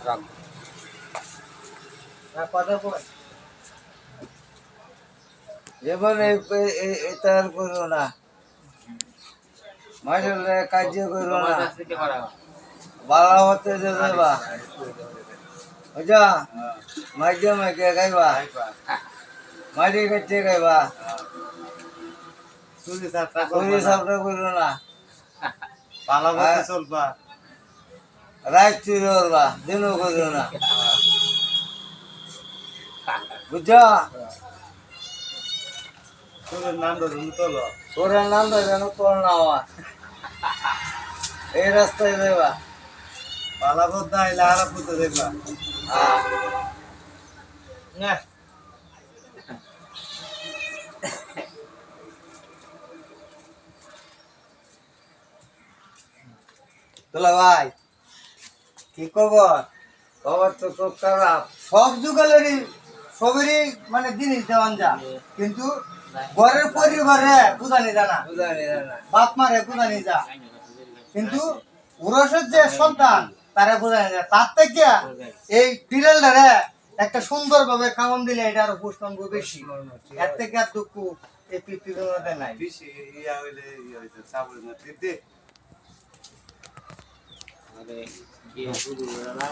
রাখ কথা বল এবার এটা আর করো না মাঝে কার্য করো না বালা হতে দেবা বুঝা মাঝে মাঝে গাইবা মাঝে কাছে গাইবা তুই সাতটা শরীর সাপটা করো না পালা বলতে চলবা রাত চুরি করবা দিনও করো না বুঝা তোর নাম ধরুন তোলো তোরের নাম তো যেন তোর না আমার এই রাস্তায় দেবা পালা বলতে আইলে আর পুঁতে দেখবা না তোলা ভাই কি খবর খবর তো খুব খারাপ সব যুগলেরই সবেরই মানে জিনিস দেওয়ান যা কিন্তু ঘরের পরিবারে বুঝানি জানা বুঝানি না বাপ মারে বুঝানি যা কিন্তু পুরুষের যে সন্তান তারা বোঝানি যায় তার থেকে এই বিড়ালটারে একটা সুন্দর ভাবে খাওয়ান দিলে এটা আরো পুষ্টাঙ্গ বেশি এর থেকে আর দুঃখ এই পৃথিবীর মধ্যে নাই বেশি ইয়া হইলে ইয়া হইতো চাবল না দিতে আরে কি শুরু হলো না